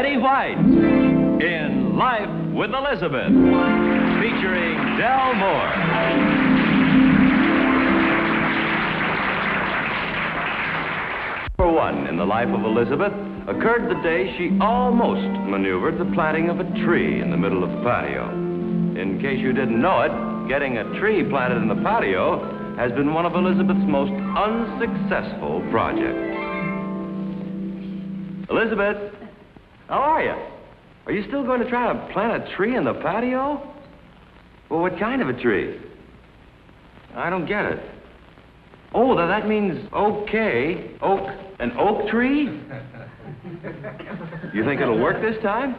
Betty White in Life with Elizabeth, featuring Del Moore. Number one in the life of Elizabeth occurred the day she almost maneuvered the planting of a tree in the middle of the patio. In case you didn't know it, getting a tree planted in the patio has been one of Elizabeth's most unsuccessful projects. Elizabeth, how are you? Are you still going to try to plant a tree in the patio? Well, what kind of a tree? I don't get it. Oh, that means okay. Oak, an oak tree? You think it'll work this time?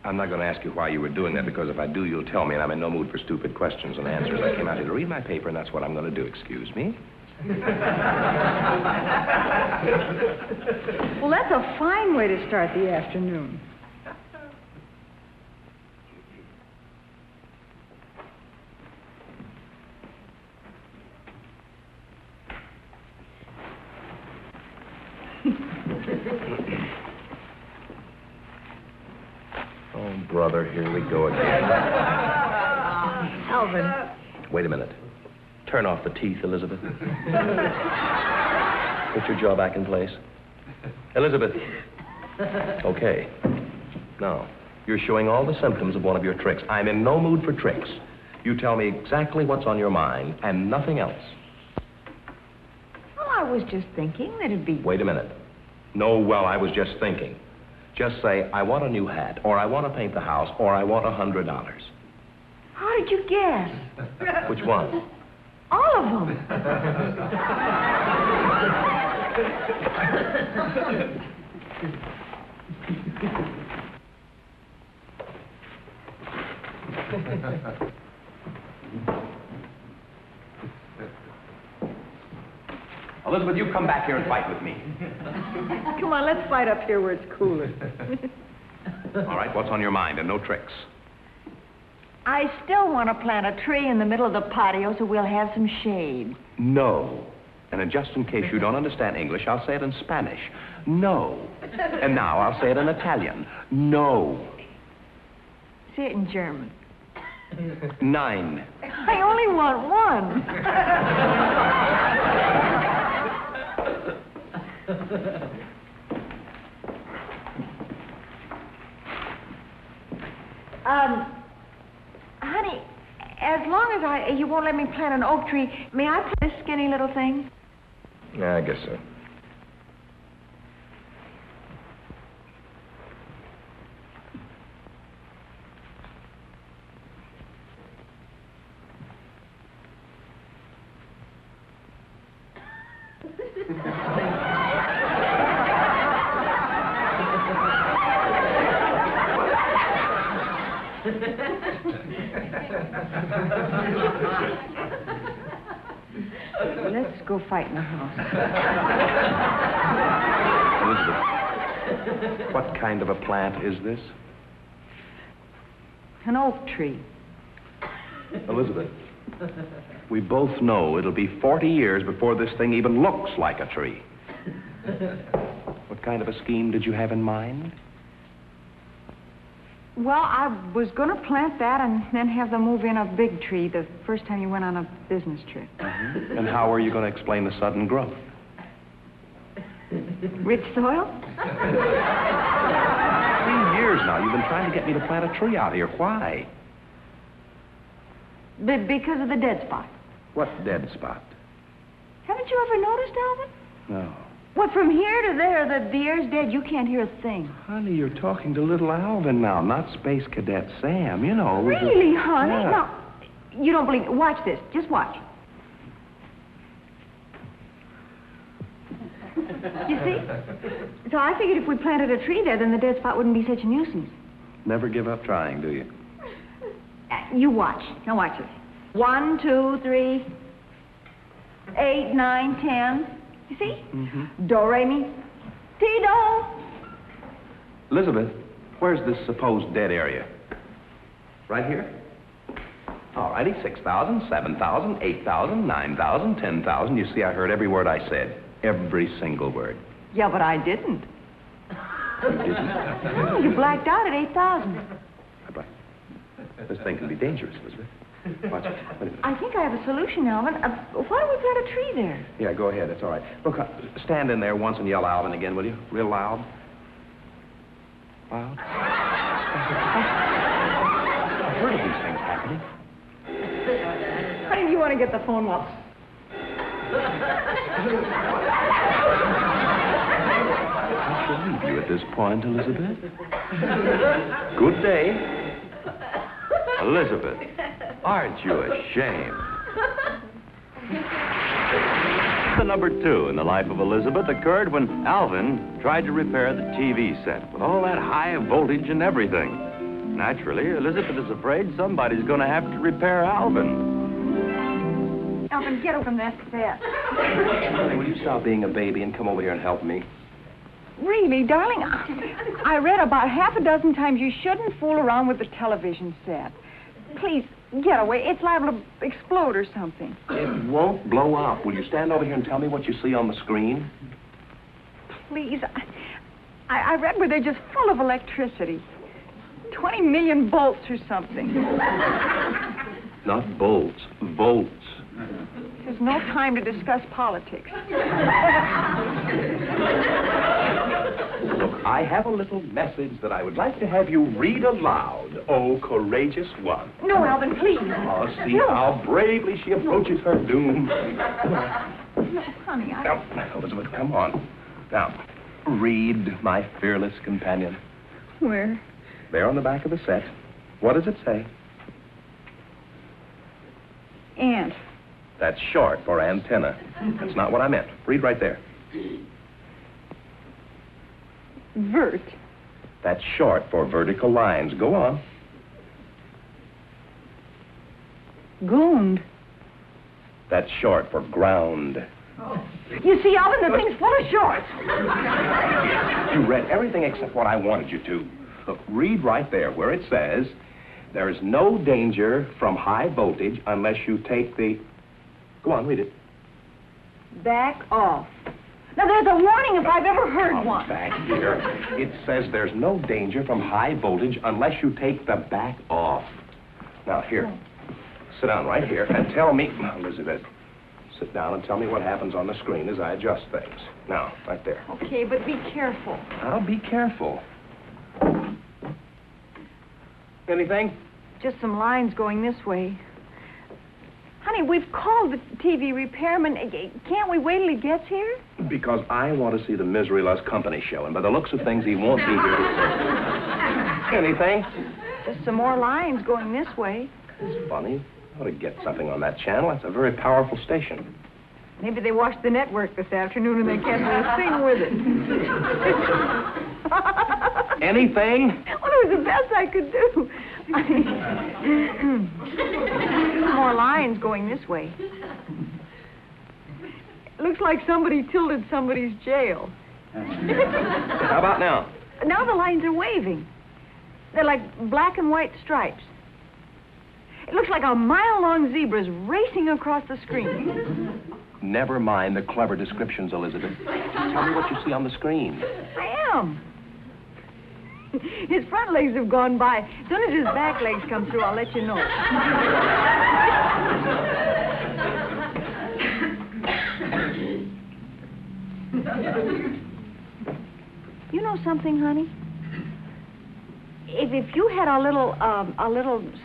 I'm not going to ask you why you were doing that, because if I do, you'll tell me, and I'm in no mood for stupid questions and answers. I came out here to read my paper, and that's what I'm going to do. Excuse me. Well, that's a fine way to start the afternoon. Oh, brother, here we go again. Alvin. Wait a minute. Turn off the teeth, Elizabeth. Put your jaw back in place. Elizabeth. Okay. Now, you're showing all the symptoms of one of your tricks. I'm in no mood for tricks. You tell me exactly what's on your mind and nothing else. Well, I was just thinking that it'd be... Wait a minute. No, well, I was just thinking. Just say, I want a new hat, or I want to paint the house, or I want $100. How did you guess? Which one? All of them. Elizabeth, you come back here and fight with me. Come on, let's fight up here where it's cooler. All right, what's on your mind, and no tricks? I still want to plant a tree in the middle of the patio so we'll have some shade. No. And just in case you don't understand English, I'll say it in Spanish. No. And now I'll say it in Italian. No. Say it in German. 9. I only want one. Honey, as long as you won't let me plant an oak tree, may I plant this skinny little thing? Yeah, I guess so. Let's go fight in the house. Elizabeth, what kind of a plant is this? An oak tree. Elizabeth, we both know it'll be 40 years before this thing even looks like a tree. What kind of a scheme did you have in mind? Well, I was going to plant that and then have them move in a big tree the first time you went on a business trip. And how are you going to explain the sudden growth? Rich soil? 3 years now, you've been trying to get me to plant a tree out here. Why? Because of the dead spot. What dead spot? Haven't you ever noticed, Alvin? No. What, from here to there, the air's dead. You can't hear a thing. Honey, you're talking to little Alvin now, not Space Cadet Sam, you know. Really, honey? Yeah. No, you don't believe me. Watch this. Just watch. You see? So I figured if we planted a tree there, then the dead spot wouldn't be such a nuisance. Never give up trying, do you? You watch. Now watch this. 1, 2, 3, 8, 9, 10. You see? Mm-hmm. Do, re, mi, ti, do. Elizabeth, where's this supposed dead area? Right here? All righty, 6,000, 7,000, 8,000, 9,000, 10,000. You see, I heard every word I said. Every single word. Yeah, but I didn't. You didn't? No, you blacked out at 8,000. This thing can be dangerous, Elizabeth. Watch it. Wait a minute. I think I have a solution, Alvin. Why don't we plant a tree there? Yeah, go ahead. That's all right. Look, stand in there once and yell Alvin again, will you? Real loud. Loud. I've heard of these things happening. Honey, do you want to get the phone well? I shall leave you at this point, Elizabeth. Good day. Elizabeth, aren't you ashamed? The number 2 in the life of Elizabeth occurred when Alvin tried to repair the TV set with all that high voltage and everything. Naturally, Elizabeth is afraid somebody's going to have to repair Alvin. Alvin, get over from that set. Honey, will you stop being a baby and come over here and help me? Really, darling, I read about half a dozen times you shouldn't fool around with the television set. Please, get away. It's liable to explode or something. It won't blow up. Will you stand over here and tell me what you see on the screen? Please, I read where they're just full of electricity. 20 million volts or something. Not bolts, volts. There's no time to discuss politics. Look, I have a little message that I would like to have you read aloud. Oh, courageous one. No, Alvin, please. Oh, see how bravely she approaches her doom. No, honey, Now, Elizabeth, come on. Now, read, my fearless companion. Where? There on the back of the set. What does it say? Ant. That's short for antenna. That's not what I meant. Read right there. Vert. That's short for vertical lines. Go on. Goond. That's short for ground. You see, Alvin, the thing's full of shorts. You read everything except what I wanted you to. Look, read right there where it says, there is no danger from high voltage unless you take the... Go on, read it. Back off. Now, there's a warning if I've ever heard one. Back here. It says there's no danger from high voltage unless you take the back off. Now, here. Sit down right here and tell me... Elizabeth, sit down and tell me what happens on the screen as I adjust things. Now, right there. Okay, but be careful. I'll be careful. Anything? Just some lines going this way. Honey, we've called the TV repairman. Can't we wait till he gets here? Because I want to see the Misery Loves Company show, and by the looks of things, he won't be here. Anything? Just some more lines going this way. It's funny. I ought to get something on that channel. That's a very powerful station. Maybe they watched the network this afternoon and they can't do a thing with it. Anything? Well, it was the best I could do. More lines going this way. Looks like somebody tilted somebody's jail. How about now? Now the lines are waving. They're like black and white stripes. It looks like a mile-long zebra's racing across the screen. Never mind the clever descriptions, Elizabeth. Tell me what you see on the screen. I am. His front legs have gone by. As soon as his back legs come through, I'll let you know. You know something, honey? If you had a little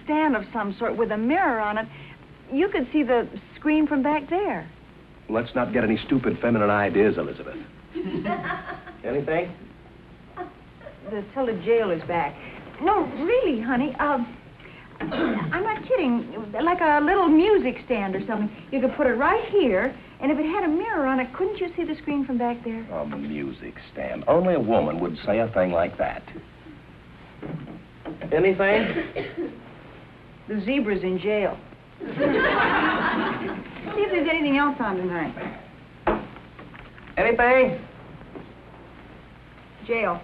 stand of some sort with a mirror on it, you could see the screen from back there. Let's not get any stupid feminine ideas, Elizabeth. Anything? The tilted jail is back. No, really, honey. I'm not kidding. Like a little music stand or something. You could put it right here, and if it had a mirror on it, couldn't you see the screen from back there? A music stand. Only a woman would say a thing like that. Anything? The zebra's in jail. See if there's anything else on tonight. Anything? Jail.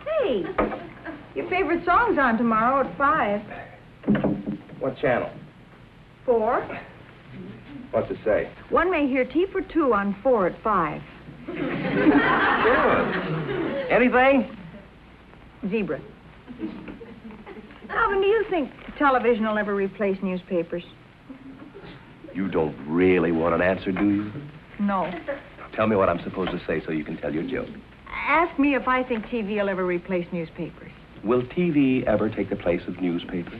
Hey, Your favorite song's on tomorrow at 5. What channel? 4. What's it say? One may hear Tea for Two on 4 at 5. Good. Anything? Zebra. Alvin, do you think television will ever replace newspapers? You don't really want an answer, do you? No. Tell me what I'm supposed to say so you can tell your joke. Ask me if I think TV will ever replace newspapers. Will TV ever take the place of newspapers?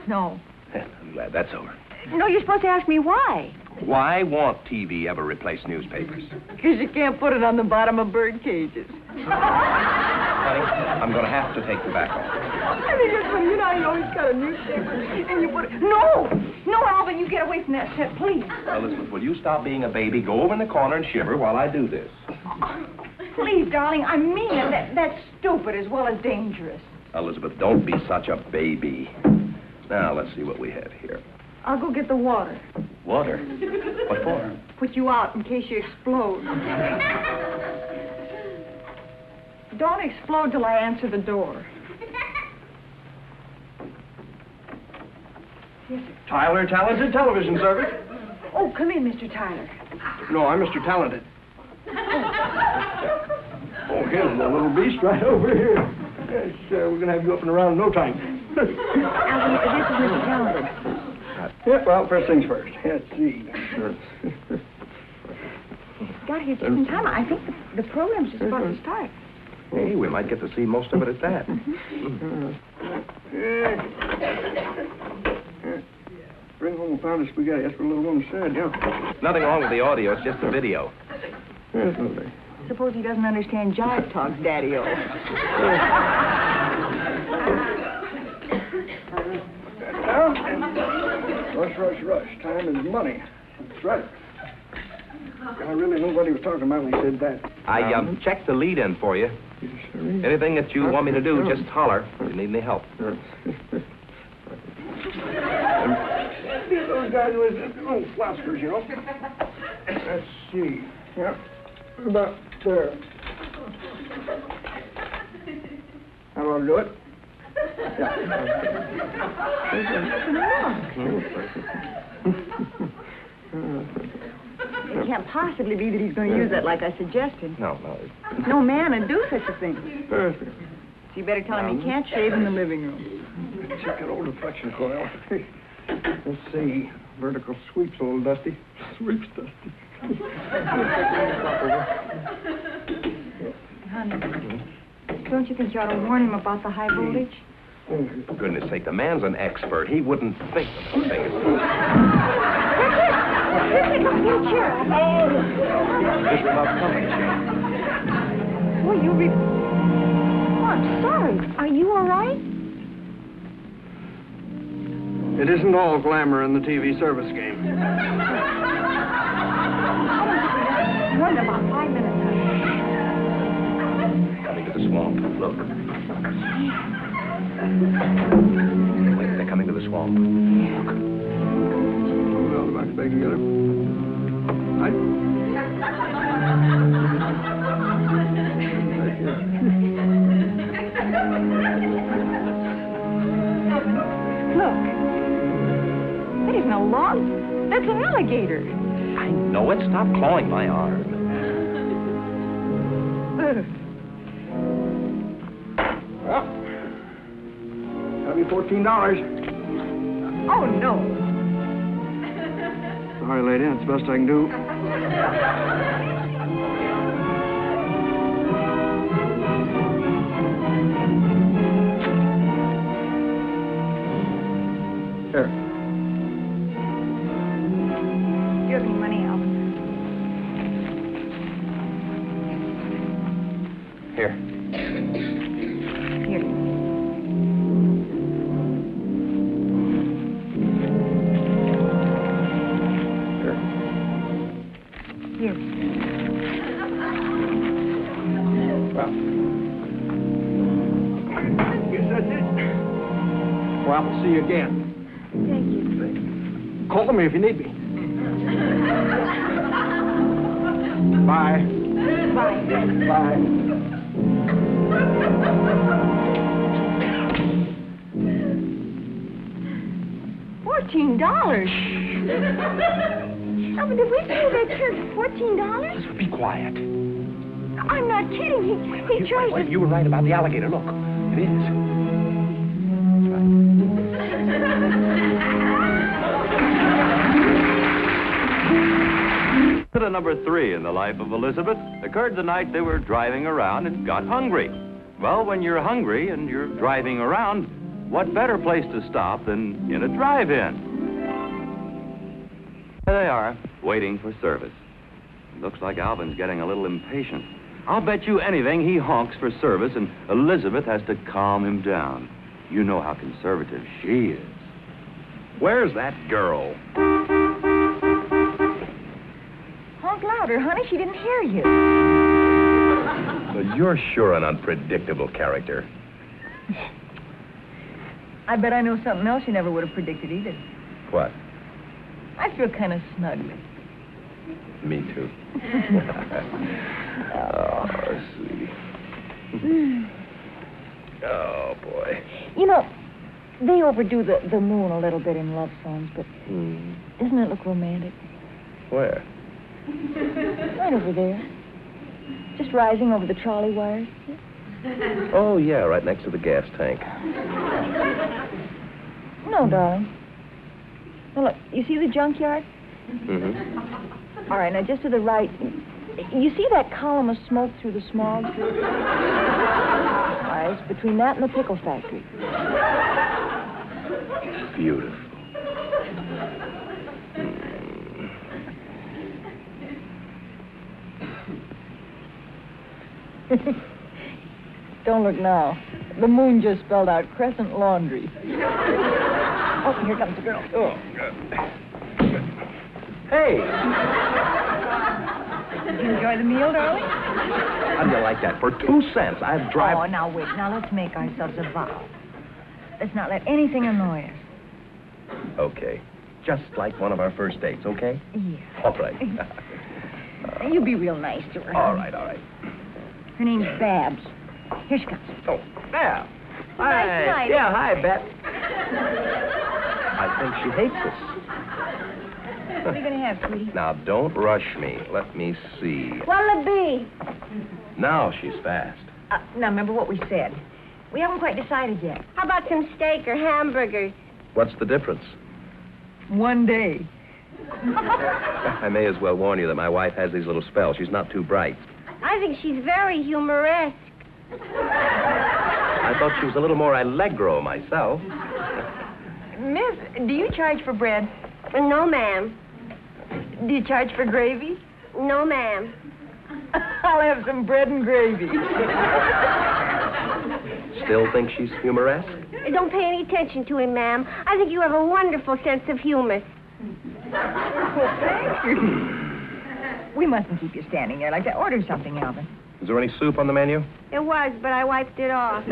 No. I'm glad that's over. No, you're supposed to ask me why. Why won't TV ever replace newspapers? Because you can't put it on the bottom of bird cages. Honey, I'm going to have to take the back off. I think it's funny. You know how you always got a newspaper and you put it... No! No, Alvin, you get away from that set, please. Now, Elizabeth, will you stop being a baby, go over in the corner and shiver while I do this? Please, darling, I mean it. That's stupid as well as dangerous. Elizabeth, don't be such a baby. Now, let's see what we have here. I'll go get the water. Water? What for? Put you out in case you explode. Don't explode till I answer the door. Yes, sir. Tyler, Talented Television Service. Oh, come in, Mr. Tyler. No, I'm Mr. Talented. Oh, here's the little beast right over here. Yes, we're going to have you up and around in no time. Alvin, this is Mr. Talented. Yeah, well, first things first. Let's see. Got here just in time. I think the program's just about to start. Hey, we might get to see most of it at that. Bring home a pound of spaghetti. That's what the little woman said, yeah. Nothing wrong with the audio, it's just the video. Yes, lovely. Suppose he doesn't understand jive talk, Daddy-o. Rush. Time is money. That's right. I really knew what he was talking about when he said that. I checked the lead in for you. Anything that you want me to do, just holler. If you need any help. Those guys with philosophers, you know. Let's see. Yeah. About there. How do I do it? It can't possibly be that he's going to use that like I suggested. No. No man would do such a thing. Perfect. So you better tell him he can't shave in the living room. Check that old deflection coil. Let's see. Vertical sweep's a little dusty. Sweep's dusty. Honey, don't you think you ought to warn him about the high voltage? For goodness sake, the man's an expert. He wouldn't think of those things. Your chair. This is about company. Well, Oh, I'm sorry. Are you all right? It isn't all glamour in the TV service game. Run about 5 minutes. Coming to the swamp. Look. Wait, they're coming to the swamp. Well, back together. Look. That isn't a log. That's an alligator. I know it. Stop clawing my arm. Well, that'll be $14. Oh, no. Sorry, lady. That's the best I can do. Here. Do you have any money, Alvin? Here. Here. Here. Well, guess that's it. Well, I'll see you again. Thank you. Call me if you need me. Bye. Bye. Bye. $14. Alvin, did we pay that church $14? Elizabeth, be quiet. I'm not kidding. He charged us... You were right about the alligator. Look, it is. Incident number 3 in the life of Elizabeth occurred the night they were driving around and got hungry. Well, when you're hungry and you're driving around, what better place to stop than in a drive-in? There they are, waiting for service. Looks like Alvin's getting a little impatient. I'll bet you anything he honks for service and Elizabeth has to calm him down. You know how conservative she is. Where's that girl? Honk louder, honey. She didn't hear you. Well, you're sure an unpredictable character. I bet I know something else you never would have predicted either. What? I feel kind of snug. Me too. Oh, sweetie. Oh, boy. You know, they overdo the moon a little bit in love songs, but doesn't it look romantic? Where? Right over there. Just rising over the trolley wires. Oh, yeah, right next to the gas tank. No, darling. Now, look, you see the junkyard? Mm-hmm. All right, now just to the right. You see that column of smoke through the smog? All right, it's between that and the pickle factory. Beautiful. Don't look now. The moon just spelled out Crescent Laundry. Oh, here comes the girl. Oh, good. Hey! Did you enjoy the meal, darling? How do you like that? For 2 cents, I'd drive... Oh, now wait. Now let's make ourselves a vow. Let's not let anything annoy us. Okay. Just like one of our first dates, okay? Yeah. All right. You be real nice to her. All right, all right. Her name's Babs. Here she comes. Oh, yeah. Nice night. Yeah, hi, Bet. I think she hates us. What are you going to have, sweetie? Now, don't rush me. Let me see. What'll it be? Now she's fast. Now, remember what we said. We haven't quite decided yet. How about some steak or hamburgers? What's the difference? One day. I may as well warn you that my wife has these little spells. She's not too bright. I think she's very humoresque. I thought she was a little more allegro myself. Miss, do you charge for bread? No, ma'am. Do you charge for gravy? No, ma'am. I'll have some bread and gravy. Still think she's humoresque? Don't pay any attention to him, ma'am. I think you have a wonderful sense of humor. Well, thank you. We mustn't keep you standing there like that. Order something, Alvin. Is there any soup on the menu? It was, but I wiped it off.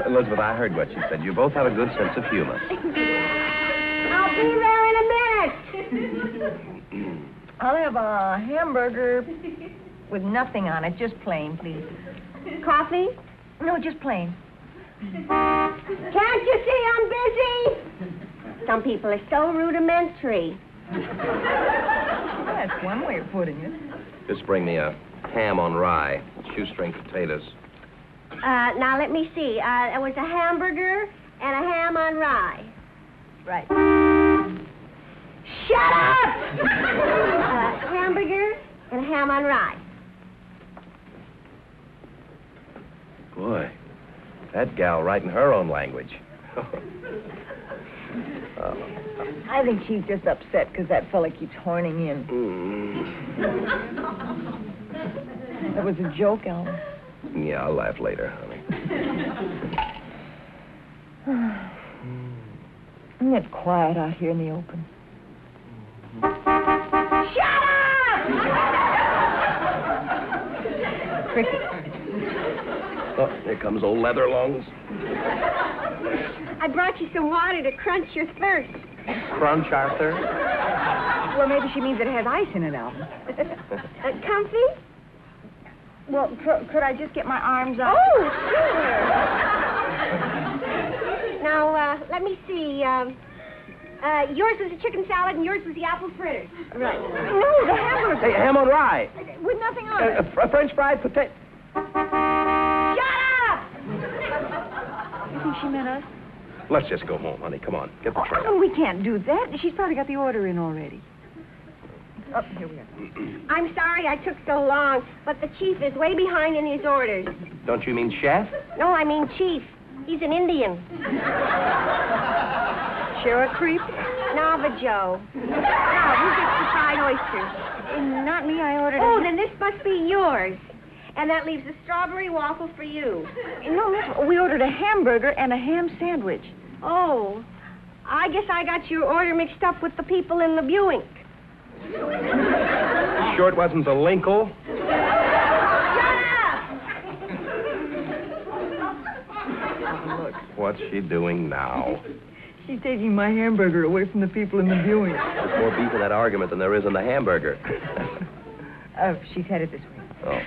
Elizabeth, I heard what you said. You both have a good sense of humor. I'll be there in a minute. I'll have a hamburger with nothing on it, just plain, please. Coffee? No, just plain. Can't you see I'm busy? Some people are so rudimentary. That's one way of putting it. Just bring me a ham on rye, shoestring potatoes. Now, let me see. There was a hamburger and a ham on rye. Right. Shut up! Hamburger and a ham on rye. Boy, that gal writing her own language. I think she's just upset because that fella keeps horning in. That was a joke, Alvin. Yeah, I'll laugh later, honey. Isn't it quiet out here in the open? Shut up! Cricket. Oh, here comes old Leatherlungs. I brought you some water to crunch your thirst. Crunch, Arthur. Well, maybe she means it has ice in it, Alvin. Comfy? Well, could I just get my arms out? Oh, sure. Now, let me see. Yours was the chicken salad and yours was the apple fritters. Right. No, the hamburger. Hey, ham on rye. With nothing on it. French fried potato. Shut up! You think she meant us? Let's just go home, honey. Come on. Get the tray. Oh, we can't do that. She's probably got the order in already. Oh, here we are. I'm sorry I took so long, but the chief is way behind in his orders. Don't you mean chef? No, I mean chief. He's an Indian. Share a creep? Navajo. Now, who gets the fried oysters? Not me. I ordered. Oh, then this must be yours. And that leaves a strawberry waffle for you. No, we ordered a hamburger and a ham sandwich. Oh, I guess I got your order mixed up with the people in the Buick. Sure it wasn't the Linkle? Look, What's she doing now? she's taking my hamburger away from the people in the Buick. There's more beef in that argument than there is in the hamburger. She's headed this way. Oh.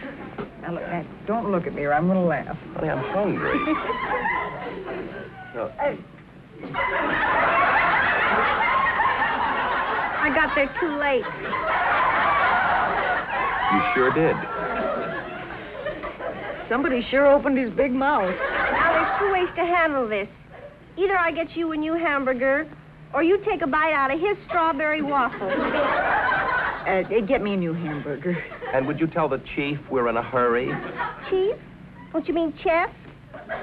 Now, look, don't look at me or I'm going to laugh. Honey, I'm hungry. No. I got there too late. You sure did. Somebody sure opened his big mouth. Now, there's two ways to handle this. Either I get you a new hamburger, or you take a bite out of his strawberry waffle. Get me a new hamburger. And would you tell the chief we're in a hurry? Chief? Don't you mean chef? Shut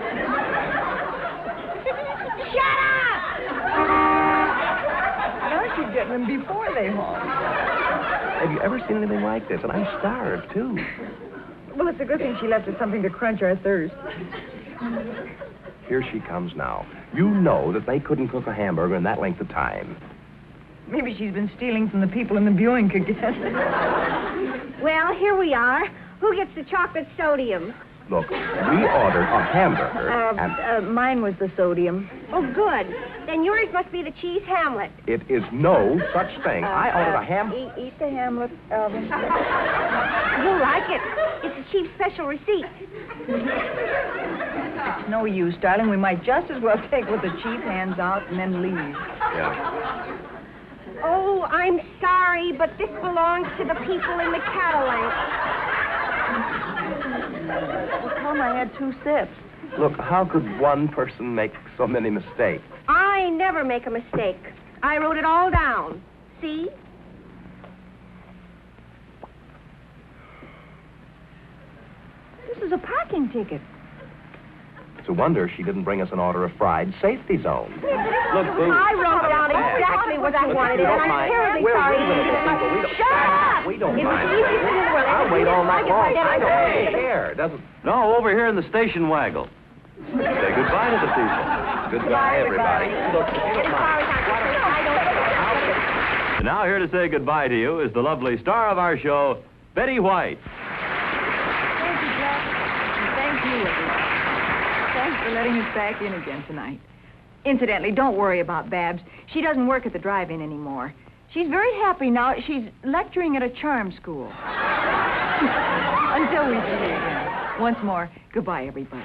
up! Now she's getting them before they honk. Have you ever seen anything like this? And I'm starved, too. Well, it's a good thing she left us something to quench our thirst. Here she comes now. You know that they couldn't cook a hamburger in that length of time. Maybe she's been stealing from the people in the Buick again. Well, here we are. Who gets the chocolate sodium? Look, we ordered a hamburger, and Mine was the sodium. Oh, good. Then yours must be the cheese hamlet. it is no such thing. I ordered a ham... Eat the hamlet, Alvin. You'll like it. It's the chief's special receipt. It's no use, darling. We might just as well take what the chief hands out and then leave. Yeah. Oh, I'm sorry, but this belongs to the people in the Cadillac. Well, Tom, I had 2 sips. Look, how could one person make so many mistakes? I never make a mistake. I wrote it all down. See? This is a parking ticket. It's a wonder she didn't bring us an order of fried safety zone. Look, Boo. I wrote down exactly what I wanted, and I'm terribly sorry. Shut up! We don't It was mind. the easiest thing in the world. I'll wait all night long. I don't care. Doesn't... No, over here in the station waggle. Say goodbye to the people. Goodbye, everybody. Look, if you don't mind. And now here to say goodbye to you is the lovely star of our show, Betty White. Thank you, Jack. And thank you, everyone. Thanks for letting us back in again tonight. Incidentally, don't worry about Babs. She doesn't work at the drive-in anymore. She's very happy now. She's lecturing at a charm school. Until we see you again. Once more, goodbye, everybody.